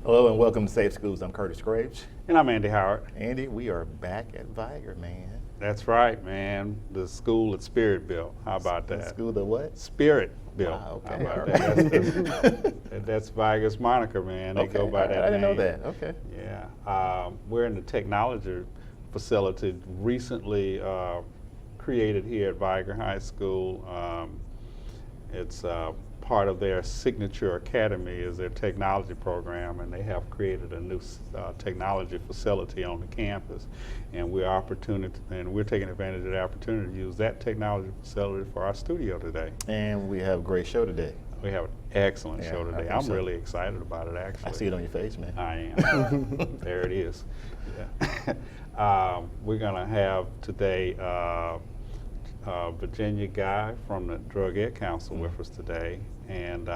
Hello and welcome to Safe Schools. I'm Curtis Graves. And I'm Andy Howard. Andy, we are back at VIGOR, man. That's right, man. The school at Spirit built. How about that? The school that what? Spirit built. Wow, okay. How about that? That's VIGOR's moniker, man. They go by that name. I didn't know that. Okay. Yeah. We're in the technology facility recently created here at VIGOR High School. It's part of their signature academy is their technology program, and they have created a new technology facility on the campus, and we're taking advantage of the opportunity to use that technology facility for our studio today. And we have a great show today. We have an excellent show today. I'm really excited about it, actually. I see it on your face, man. I am. There it is. Yeah. We're going to have today Virginia Guy from the Drug Ed Council with us today, and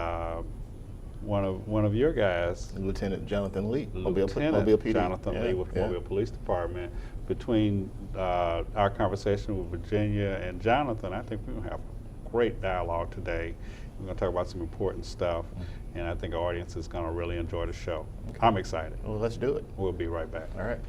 one of your guys, Lieutenant Jonathan Lee, Lieutenant Mobile PD. Jonathan Lee with Mobile Police Department. Between our conversation with Virginia and Jonathan, I think we're going to have a great dialogue today. We're going to talk about some important stuff, and I think our audience is going to really enjoy the show. Okay. I'm excited. Well, let's do it. We'll be right back. All right.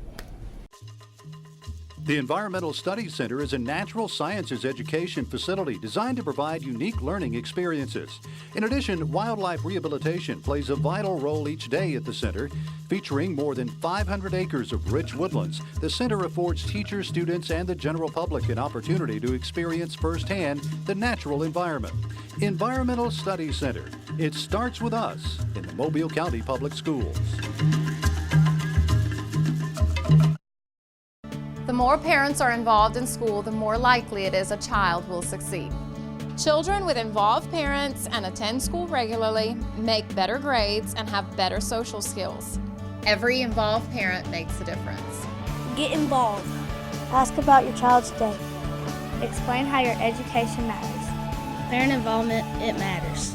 The Environmental Studies Center is a natural sciences education facility designed to provide unique learning experiences. In addition, wildlife rehabilitation plays a vital role each day at the center. Featuring more than 500 acres of rich woodlands, the center affords teachers, students, and the general public an opportunity to experience firsthand the natural environment. Environmental Studies Center. It starts with us in the Mobile County Public Schools. The more parents are involved in school, the more likely it is a child will succeed. Children with involved parents and attend school regularly make better grades and have better social skills. Every involved parent makes a difference. Get involved. Ask about your child's day. Explain how your education matters. Parent involvement, it matters.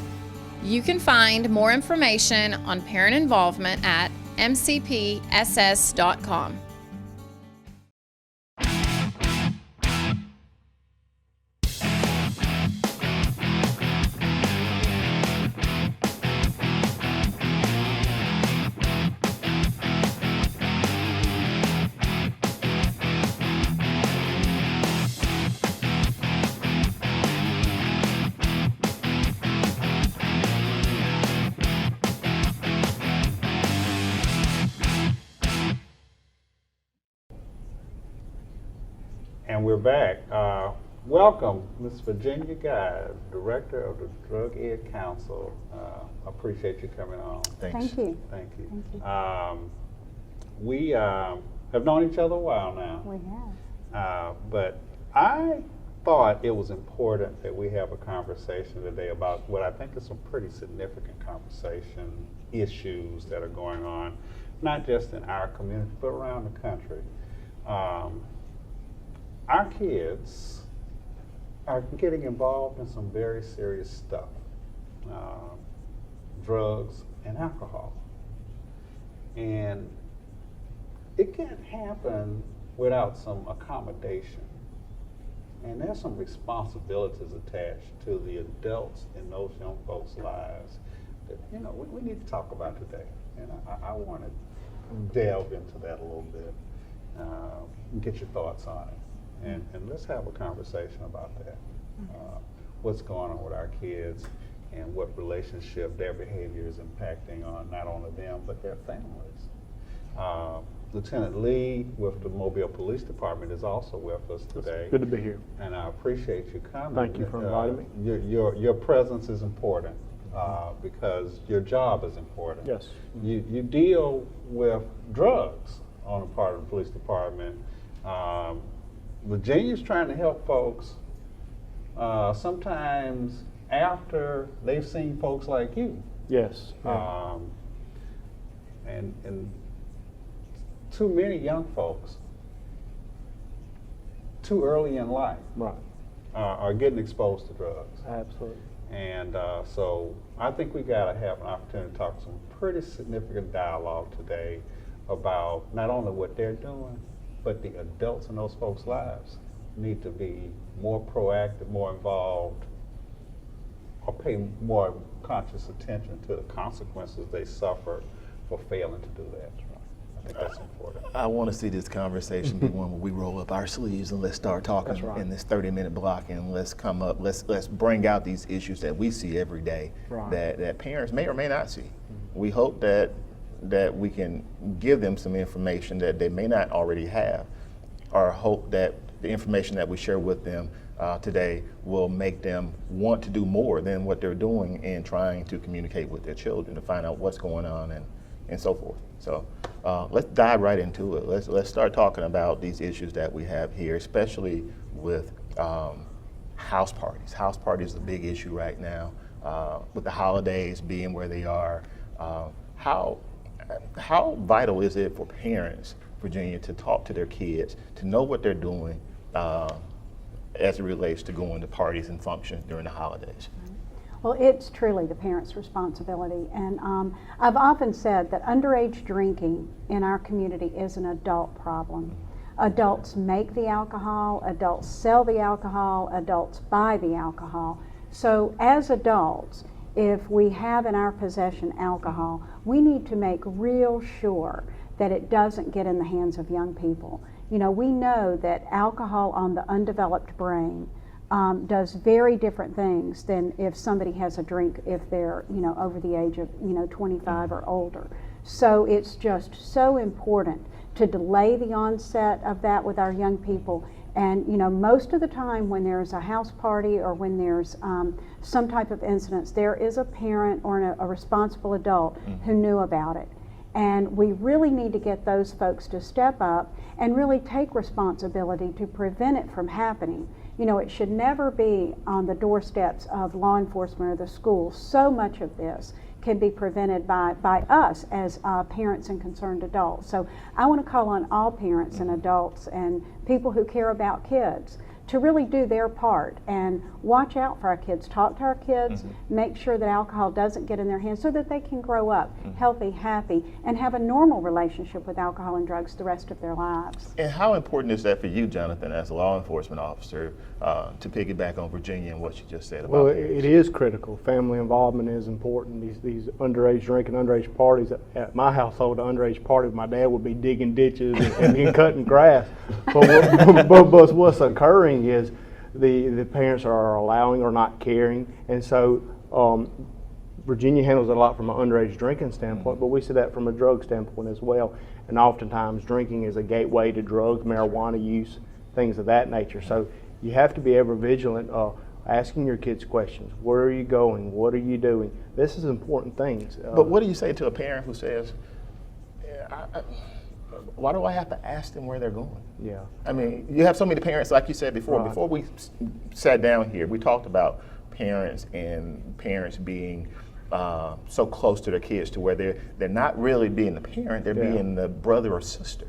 You can find more information on parent involvement at mcpss.com. And we're back. Welcome, Ms. Virginia Guy, Director of the Drug Ed Council. Appreciate you coming on. Thanks. Thank you. Thank you. Thank you. We have known each other a while now. We have. But I thought it was important that we have a conversation today about what I think is some pretty significant conversation issues that are going on, not just in our community, but around the country. Our kids are getting involved in some very serious stuff, drugs and alcohol. And it can't happen without some accommodation. And there's some responsibilities attached to the adults in those young folks' lives that, you know, we need to talk about today. And I want to delve into that a little bit, and get your thoughts on it. And let's have a conversation about that. What's going on with our kids and what relationship their behavior is impacting on not only them, but their families. Lieutenant Lee with the Mobile Police Department is also with us today. It's good to be here. And I appreciate you coming. Thank you for inviting me. Your presence is important because your job is important. Yes. You deal with drugs on the part of the police department. Virginia's trying to help folks sometimes after they've seen folks like you. Yes. And too many young folks, too early in life, Right. Are getting exposed to drugs. Absolutely. And so I think we got to have an opportunity to talk some pretty significant dialogue today about not only what they're doing, but the adults in those folks' lives need to be more proactive, more involved, or pay more conscious attention to the consequences they suffer for failing to do that. I think that's important. I want to see this conversation be one where we roll up our sleeves and let's start talking That's right. in this 30-minute block, and let's come up, let's bring out these issues that we see every day, Right. that parents may or may not see. We hope that we can give them some information that they may not already have, or hope that the information that we share with them today will make them want to do more than what they're doing in trying to communicate with their children to find out what's going on and so forth. So let's dive right into it. Let's start talking about these issues that we have here, especially with house parties. House parties is a big issue right now, with the holidays being where they are. How vital is it for parents, Virginia, to talk to their kids, to know what they're doing as it relates to going to parties and functions during the holidays? Well, it's truly the parents' responsibility, and I've often said that underage drinking in our community is an adult problem. Adults make the alcohol, adults sell the alcohol, adults buy the alcohol. So as adults, if we have in our possession alcohol, we need to make real sure that it doesn't get in the hands of young people. You know, we know that alcohol on the undeveloped brain does very different things than if somebody has a drink if they're, you know, over the age of, 25 or older. So it's just so important to delay the onset of that with our young people. And, most of the time when there's a house party or when there's some type of incident, there is a parent or a responsible adult who knew about it. And we really need to get those folks to step up and really take responsibility to prevent it from happening. It should never be on the doorsteps of law enforcement or the schools. So much of this can be prevented by us as parents and concerned adults. So I want to call on all parents and adults and people who care about kids to really do their part and watch out for our kids, talk to our kids, make sure that alcohol doesn't get in their hands so that they can grow up healthy, happy, and have a normal relationship with alcohol and drugs the rest of their lives. And how important is that for you, Jonathan, as a law enforcement officer, to piggyback on Virginia and what you just said about Well, parents? it is critical. Family involvement is important. These underage drinking, underage parties. At my household, the underage party, my dad would be digging ditches and cutting grass. But what's occurring is the parents are allowing or not caring, and so Virginia handles it a lot from an underage drinking standpoint, but we see that from a drug standpoint as well. And oftentimes drinking is a gateway to drugs, marijuana use, things of that nature. So you have to be ever vigilant, asking your kids questions. Where are you going? What are you doing? This is important things. But what do you say to a parent who says, why do I have to ask them where they're going? Yeah. I mean, you have so many parents, like you said before. Right. Before we sat down here, we talked about parents and parents being so close to their kids to where they're not really being the parent, they're being the brother or sister.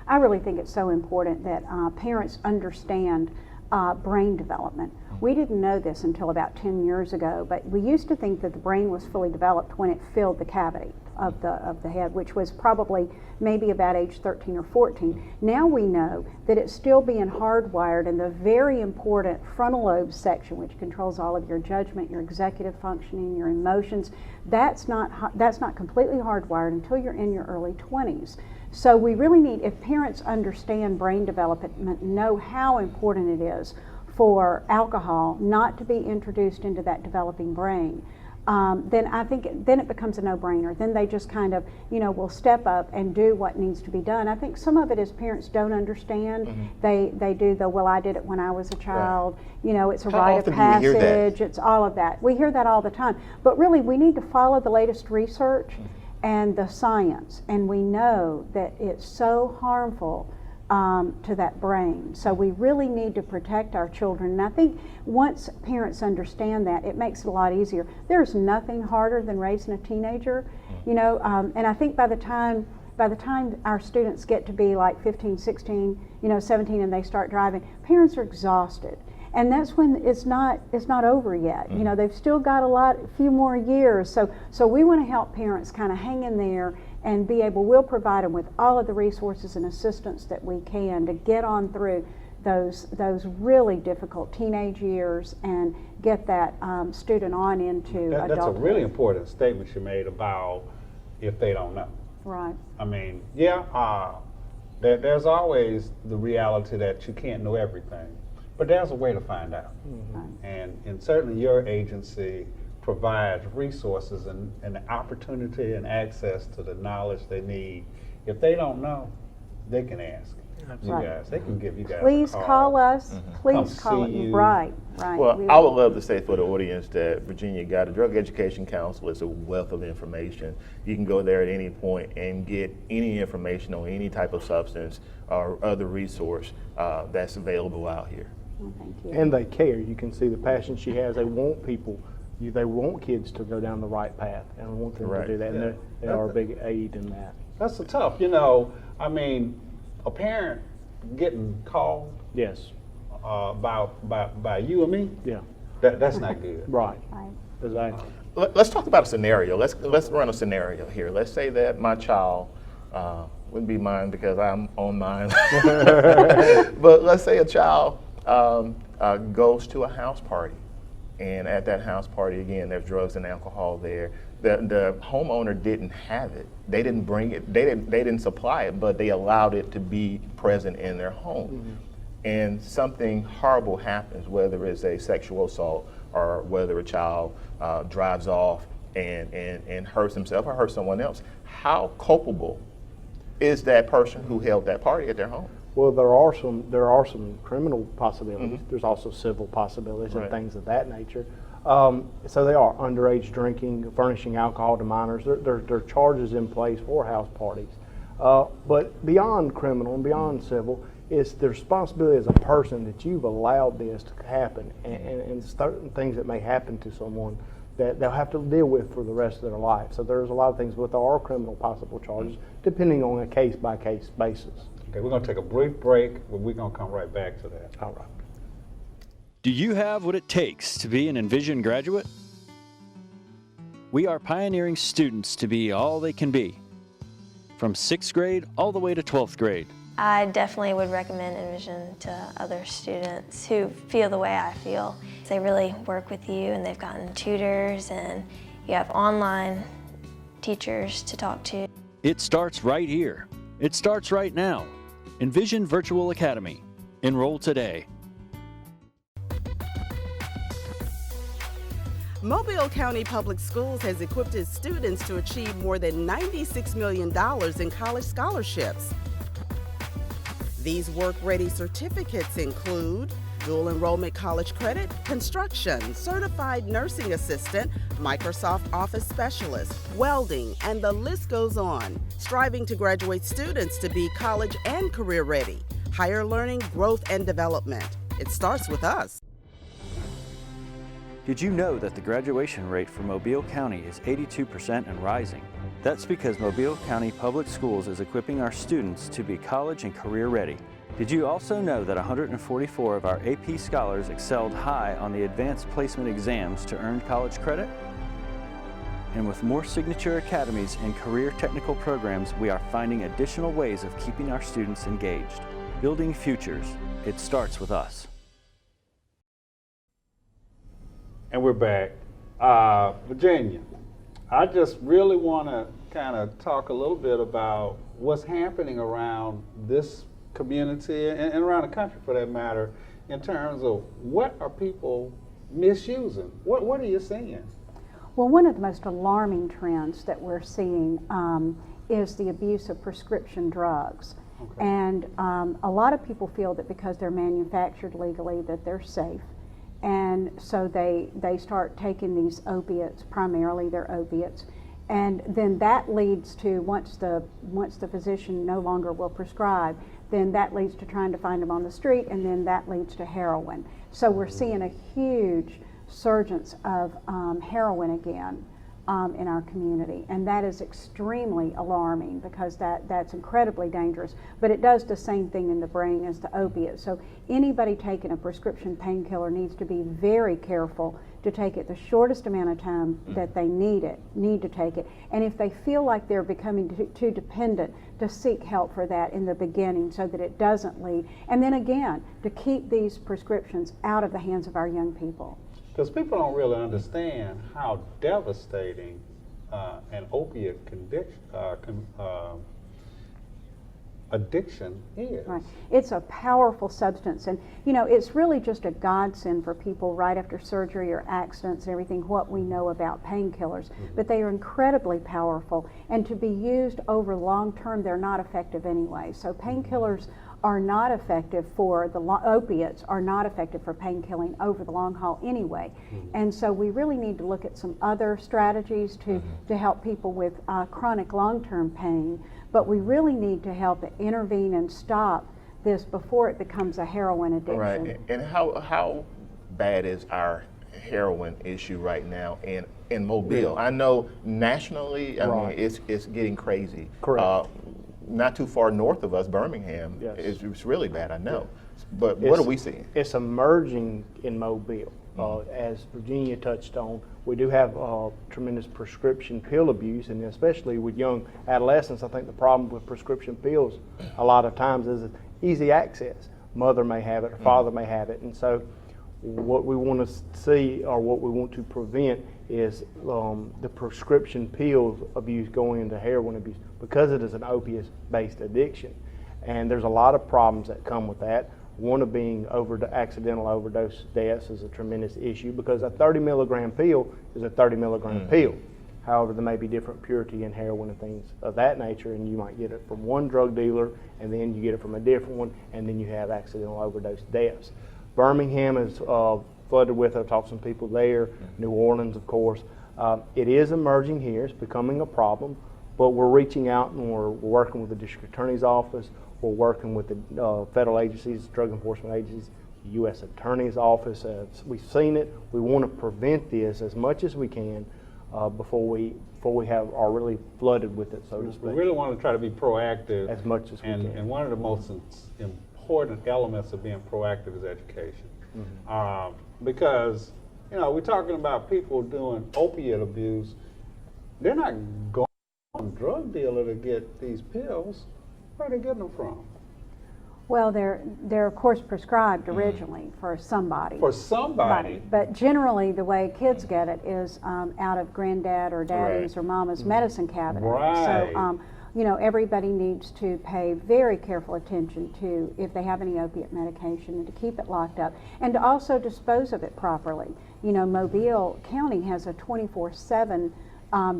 I really think it's so important that parents understand brain development. We didn't know this until about 10 years ago, but we used to think that the brain was fully developed when it filled the cavity of the head, which was probably maybe about age 13 or 14. Now we know that it's still being hardwired in the very important frontal lobe section, which controls all of your judgment, your executive functioning, your emotions. That's not completely hardwired until you're in your early 20s. So we really need, if parents understand brain development, know how important it is for alcohol not to be introduced into that developing brain, then I think then it becomes a no-brainer. Then they just kind of, will step up and do what needs to be done. I think some of it is parents don't understand. They do the, well, I did it when I was a child. Right. It's a rite of passage. It's all of that. We hear that all the time. But really, we need to follow the latest research and the science, and we know that it's so harmful to that brain. So we really need to protect our children. And I think once parents understand that, it makes it a lot easier. There's nothing harder than raising a teenager, and I think by the time our students get to be like 15, 16, 17, and they start driving, parents are exhausted. And that's when it's not over yet. They've still got a few more years. So we want to help parents kind of hang in there and be able, we'll provide them with all of the resources and assistance that we can to get on through those really difficult teenage years and get that student on into adulthood. That's a really important statement you made about, if they don't know. Right. I mean, yeah, there's always the reality that you can't know everything, but there's a way to find out. And certainly your agency provides resources and the opportunity and access to the knowledge they need. If they don't know, they can ask you Right. guys. They can give you guys Please a call. call us. Please Come call see it. you. Right, right. Well, We I would love to say for the audience that Virginia got a Drug Education Council is a wealth of information. You can go there at any point and get any information on any type of substance or other resource that's available out here. Oh, thank you. And they care. You can see the passion she has. They want people, they want kids to go down the right path and want them Right. to do that. And they are a big aid in that. That's a tough, you know, I mean, a parent getting called Yes. by you or me, Yeah. that's not good. Right. Right. Exactly. Let's talk about a scenario. Let's run a scenario here. Let's say that my child wouldn't be mine because I'm on mine, but let's say a child goes to a house party, and at that house party again, there's drugs and alcohol there. The homeowner didn't have it. They didn't bring it. They didn't supply it, but they allowed it to be present in their home. And something horrible happens, whether it's a sexual assault or whether a child drives off and hurts himself or hurts someone else. How culpable is that person who held that party at their home? Well, there are some criminal possibilities. There's also civil possibilities and Right. things of that nature. So they are underage drinking, furnishing alcohol to minors. There are charges in place for house parties. But beyond criminal and beyond civil, it's the responsibility as a person that you've allowed this to happen, and certain things that may happen to someone that they'll have to deal with for the rest of their life. So there's a lot of things, but there are criminal possible charges, depending on a case-by-case basis. Okay, we're going to take a brief break, but we're going to come right back to that. All right. Do you have what it takes to be an Envision graduate? We are pioneering students to be all they can be, from 6th grade all the way to 12th grade. I definitely would recommend Envision to other students who feel the way I feel. They really work with you, and they've gotten tutors, and you have online teachers to talk to. It starts right here. It starts right now. Envision Virtual Academy. Enroll today. Mobile County Public Schools has equipped its students to achieve more than $96 million in college scholarships. These work-ready certificates include dual enrollment college credit, construction, certified nursing assistant, Microsoft Office specialist, welding, and the list goes on. Striving to graduate students to be college and career ready. Higher learning, growth, and development. It starts with us. Did you know that the graduation rate for Mobile County is 82% and rising? That's because Mobile County Public Schools is equipping our students to be college and career ready. Did you also know that 144 of our AP scholars excelled high on the advanced placement exams to earn college credit? And with more signature academies and career technical programs, we are finding additional ways of keeping our students engaged. Building futures, it starts with us. And we're back. Virginia, I just really want to kind of talk a little bit about what's happening around this community and around the country for that matter, in terms of what are people misusing? What are you seeing? Well, one of the most alarming trends that we're seeing is the abuse of prescription drugs. Okay. And a lot of people feel that because they're manufactured legally that they're safe. And so they start taking these opiates, primarily they're opiates, and then that leads to, once the physician no longer will prescribe, then that leads to trying to find them on the street, and then that leads to heroin. So we're seeing a huge surgence of heroin again in our community, and that is extremely alarming because that's incredibly dangerous, but it does the same thing in the brain as the opiates. So anybody taking a prescription painkiller needs to be very careful to take it the shortest amount of time that they need to take it, and if they feel like they're becoming too dependent, to seek help for that in the beginning so that it doesn't lead, and then again to keep these prescriptions out of the hands of our young people. Because people don't really understand how devastating and opiate addiction is. Right. It's a powerful substance, and you know, it's really just a godsend for people right after surgery or accidents and everything, what we know about painkillers. But they are incredibly powerful, and to be used over long term, they're not effective anyway. So painkillers are not effective for the opiates are not effective for pain killing over the long haul anyway. And so we really need to look at some other strategies to help people with chronic long-term pain. But we really need to help intervene and stop this before it becomes a heroin addiction. Right. And how bad is our heroin issue right now in Mobile? I know nationally, I mean, it's getting crazy. Correct. Not too far north of us, Birmingham, Yes. it's really bad, I know. But what are we seeing? It's emerging in Mobile. As Virginia touched on, we do have tremendous prescription pill abuse, and especially with young adolescents, I think the problem with prescription pills a lot of times is easy access. Mother may have it, or father may have it, and so what we want to see, or what we want to prevent, is the prescription pills abuse going into heroin abuse, because it is an opiate-based addiction. And there's a lot of problems that come with that. One of being accidental overdose deaths is a tremendous issue, because a 30 milligram pill is a 30 milligram pill. However, there may be different purity in heroin and things of that nature, and you might get it from one drug dealer, and then you get it from a different one, and then you have accidental overdose deaths. Birmingham is flooded with, I've talked to some people there, New Orleans, of course. It is emerging here, it's becoming a problem, but we're reaching out and we're working with the district attorney's office, we're working with the federal agencies, drug enforcement agencies, U.S. Attorney's Office. We've seen it. We want to prevent this as much as we can before we are really flooded with it, so to speak. We really want to try to be proactive as much as we can. And one of the most important elements of being proactive is education. Because, you know, we're talking about people doing opiate abuse. They're not going to a drug dealer to get these pills. Where are they getting them from? Well, they're of course prescribed originally for somebody. For somebody. But generally, the way kids get it is out of granddad or daddy's or mama's medicine cabinet. Right. So, you know, everybody needs to pay very careful attention to if they have any opiate medication, and to keep it locked up, and to also dispose of it properly. You know, Mobile County has a 24/7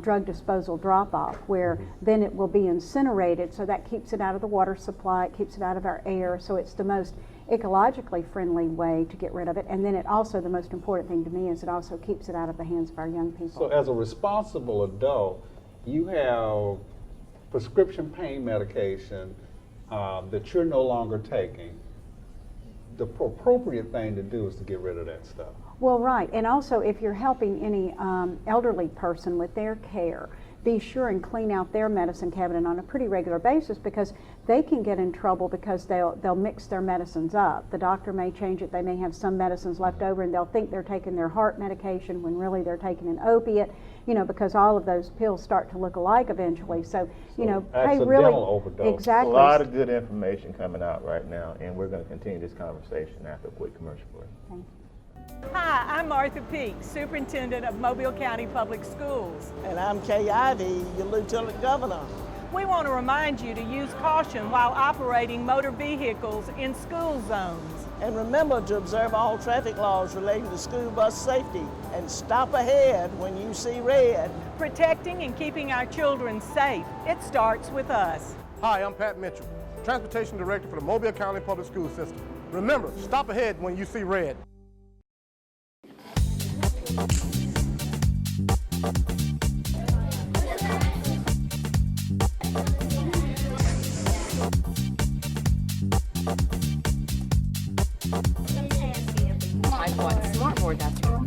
drug disposal drop-off, where then it will be incinerated, so that keeps it out of the water supply, it keeps it out of our air, so it's the most ecologically friendly way to get rid of it. And then it also, the most important thing to me, is it also keeps it out of the hands of our young people. So as a responsible adult, you have prescription pain medication that you're no longer taking. The appropriate thing to do is to get rid of that stuff. Well, right, and also if you're helping any elderly person with their care, be sure and clean out their medicine cabinet on a pretty regular basis, because they can get in trouble because they'll mix their medicines up. The doctor may change it, they may have some medicines left over, and they'll think they're taking their heart medication when really they're taking an opiate, you know, because all of those pills start to look alike eventually. So, you know, pay really overdose. exactly. A lot of good information coming out right now, and we're going to continue this conversation after a quick commercial break. Thank you. Hi, I'm Martha Peak, Superintendent of Mobile County Public Schools. And I'm Kay Ivey, your Lieutenant Governor. We want to remind you to use caution while operating motor vehicles in school zones. And remember to observe all traffic laws relating to school bus safety, and stop ahead when you see red. Protecting and keeping our children safe, it starts with us. Hi, I'm Pat Mitchell, Transportation Director for the Mobile County Public School System. Remember, stop ahead when you see red. Smartboard, that's right.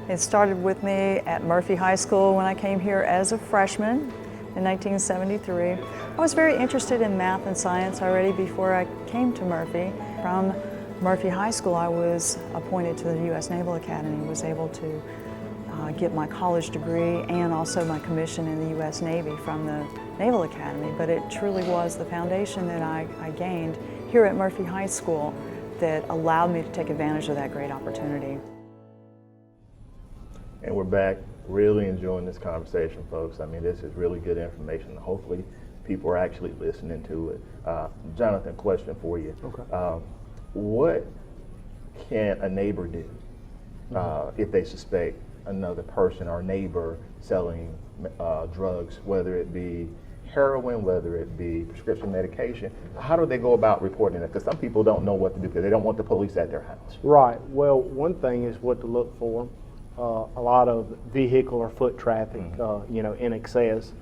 It started with me at Murphy High School when I came here as a freshman in 1973. I was very interested in math and science already before I came to Murphy. From Murphy High School, I was appointed to the U.S. Naval Academy, was able to get my college degree and also my commission in the U.S. Navy from the Naval Academy, but it truly was the foundation that I gained here at Murphy High School that allowed me to take advantage of that great opportunity. And we're back, really enjoying this conversation, folks. I mean, this is really good information. Hopefully, people are actually listening to it. Jonathan, question for you. Okay. What can a neighbor do if they suspect another person or neighbor selling drugs, whether it be heroin, whether it be prescription medication? How do they go about reporting it? Because some people don't know what to do because they don't want the police at their house. Right. Well, one thing is what to look for. A lot of vehicle or foot traffic, you know, in excess,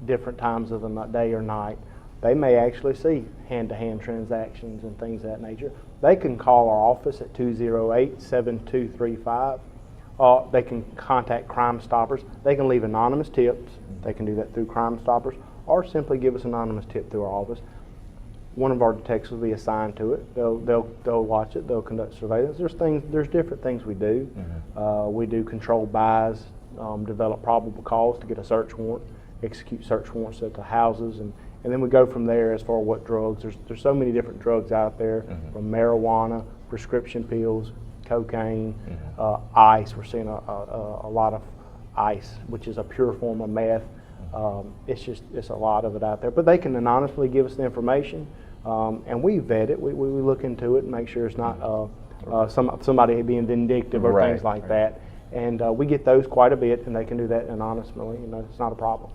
different times of the day or night. They may actually see hand-to-hand transactions and things of that nature. They can call our office at 208-7235. They can contact Crime Stoppers. They can leave anonymous tips. They can do that through Crime Stoppers, or simply give us an anonymous tip through our office. One of our detectives will be assigned to it. They'll watch it. They'll conduct surveillance. There's different things we do. We do controlled buys, develop probable cause to get a search warrant, execute search warrants at the houses, and then we go from there as far as what drugs. There's so many different drugs out there, from marijuana, prescription pills, cocaine, ice. We're seeing a lot of ice, which is a pure form of meth. It's a lot of it out there. But they can anonymously give us the information, and we vet it. We look into it and make sure it's not somebody being vindictive or things like that. And we get those quite a bit, and they can do that anonymously. You know, it's not a problem.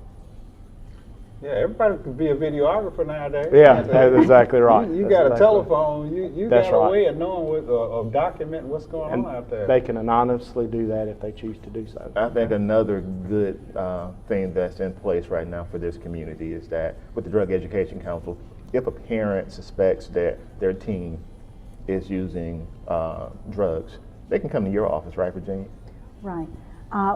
Yeah, everybody can be a videographer nowadays. Yeah, that's exactly right. You got a telephone. You got a way of knowing of documenting what's going on out there. They can anonymously do that if they choose to do so. I think another good thing that's in place right now for this community is that with the Drug Education Council, if a parent suspects that their teen is using drugs, they can come to your office, right, Virginia? Right.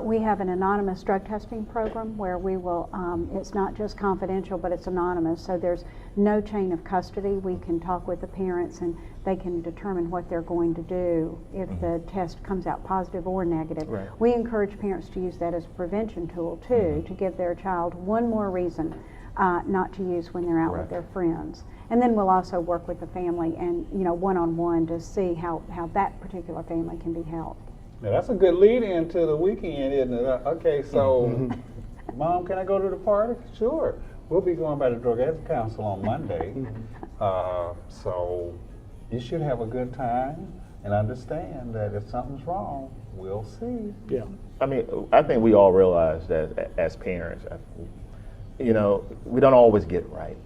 We have an anonymous drug testing program where we will, it's not just confidential, but it's anonymous, so there's no chain of custody. We can talk with the parents and they can determine what they're going to do if the test comes out positive or negative. Right. We encourage parents to use that as a prevention tool too, to give their child one more reason not to use when they're out with their friends. And then we'll also work with the family and, you know, one-on-one to see how that particular family can be helped. Now, that's a good lead into the weekend, isn't it? Okay, so, Mom, can I go to the party? Sure. We'll be going by the Drug Ed Council on Monday. So, you should have a good time and understand that if something's wrong, we'll see. Yeah. I mean, I think we all realize that as parents, you know, we don't always get it right,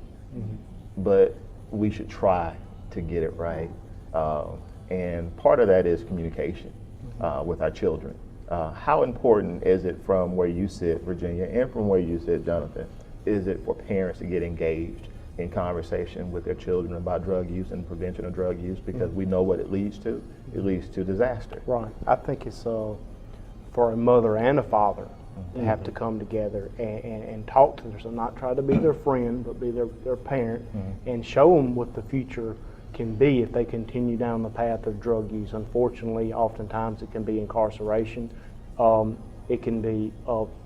but we should try to get it right. And part of that is communication. With our children. How important is it from where you sit, Virginia, and from where you sit, Jonathan, is it for parents to get engaged in conversation with their children about drug use and prevention of drug use, because we know what it leads to. It leads to disaster. Right. I think it's for a mother and a father to have to come together and talk to them, so not try to be their friend, but be their parent, and show them what the future can be if they continue down the path of drug use. Unfortunately, oftentimes it can be incarceration. It can be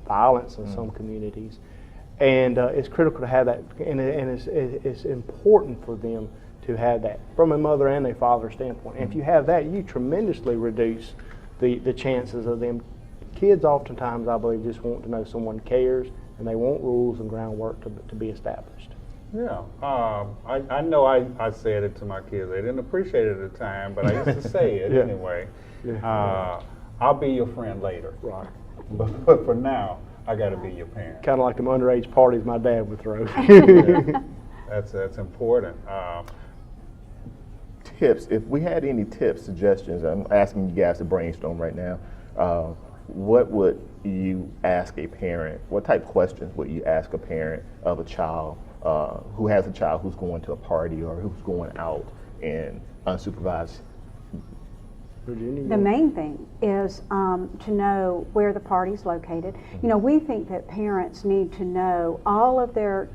violence in some communities. And it's critical to have that, and it's important for them to have that from a mother and a father standpoint. And if you have that, you tremendously reduce the chances of them. Kids oftentimes, I believe, just want to know someone cares, and they want rules and groundwork to be established. Yeah, I know I said it to my kids. They didn't appreciate it at the time, but I used to say it anyway. I'll be your friend later. Right. But for now, I got to be your parent. Kind of like them underage parties my dad would throw. That's important. Tips, if we had any tips, suggestions, I'm asking you guys to brainstorm right now. What would you ask a parent? What type of questions would you ask a parent of a child who has a child who's going to a party or who's going out and unsupervised? The main thing is to know where the party's located. You know, we think that parents need to know all of their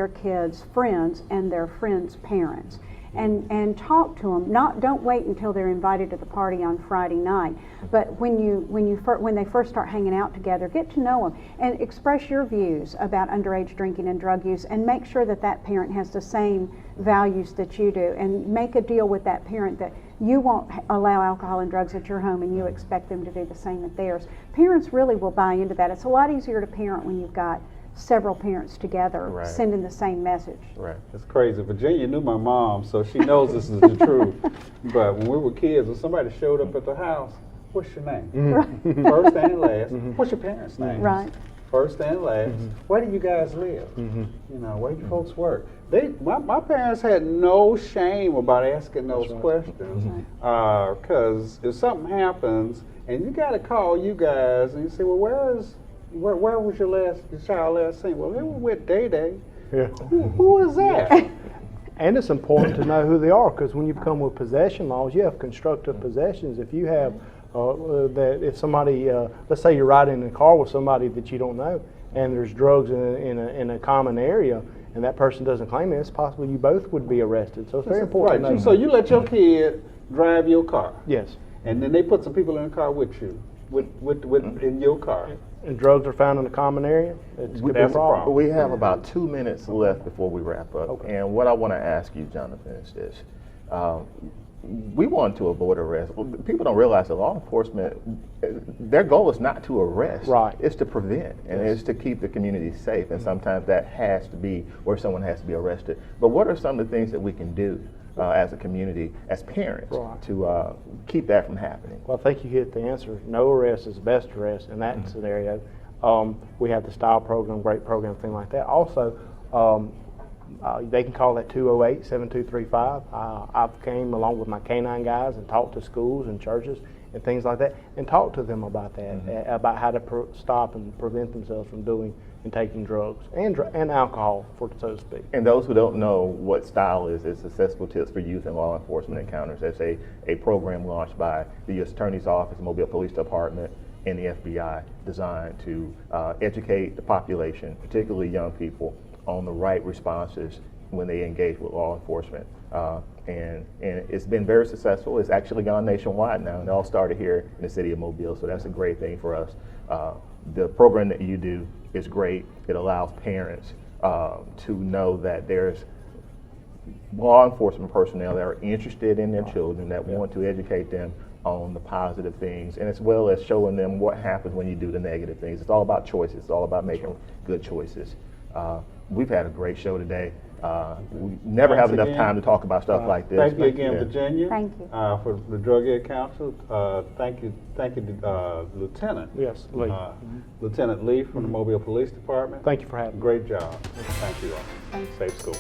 kids' friends and their friends' parents. and talk to them. Don't wait until they're invited to the party on Friday night, but when they first start hanging out together, get to know them and express your views about underage drinking and drug use, and make sure that that parent has the same values that you do, and make a deal with that parent that you won't allow alcohol and drugs at your home and you expect them to do the same at theirs. Parents really will buy into that. It's a lot easier to parent when you've got several parents together sending the same message. Right. It's crazy. Virginia knew my mom, so she knows this is the truth. But when we were kids, when somebody showed up at the house, what's your name? First and last. What's your parents' name? Right. First and last. Where do you guys live? You know, where do you folks work? My parents had no shame about asking those questions, because if something happens and you got to call you guys and you say, well, where was your child last seen? Well, they were with Day Day. Yeah. Who is that? And it's important to know who they are, because when you come with possession laws, you have constructive possessions. If you have if somebody, let's say you're riding in a car with somebody that you don't know, and there's drugs in a common area, and that person doesn't claim it, it's possible you both would be arrested. So it's very important to know. So you let your kid drive your car. Yes. And then they put some people in the car with you, in your car. And drugs are found in a common area? That's a problem. We have about 2 minutes left before we wrap up. Okay. And what I want to ask you, Jonathan, is this. We want to avoid arrest. People don't realize that law enforcement, their goal is not to arrest. Right. It's to prevent, and it's to keep the community safe. And sometimes that has to be where someone has to be arrested. But what are some of the things that we can do as a community, as parents, to keep that from happening? Well, I think you hit the answer. No arrest is the best arrest in that scenario. We have the STYLE program, great program, thing like that. Also, they can call that 208-7235. I've came along with my K-9 guys and talked to schools and churches and things like that, and talked to them about that, about how to stop and prevent themselves from doing and taking drugs and alcohol, so to speak. And those who don't know what STYLE is Successful Tips for Youth and Law Enforcement Encounters. That's a program launched by the U.S. Attorney's Office, Mobile Police Department, and the FBI, designed to educate the population, particularly young people, on the right responses when they engage with law enforcement. And it's been very successful. It's actually gone nationwide now, and it all started here in the city of Mobile, so that's a great thing for us. The program that you do is great. It allows parents to know that there's law enforcement personnel that are interested in their children, that want to educate them on the positive things, and as well as showing them what happens when you do the negative things. It's all about choices. It's all about making good choices. We've had a great show today. We never have enough time to talk about stuff like this. Thank you again, Virginia. Thank you. For the Drug Ed Council. Thank you, Lieutenant. Yes, Lee. Lieutenant Lee from the Mobile Police Department. Thank you for having me. Great job. Thank you all. Thanks. Safe schools.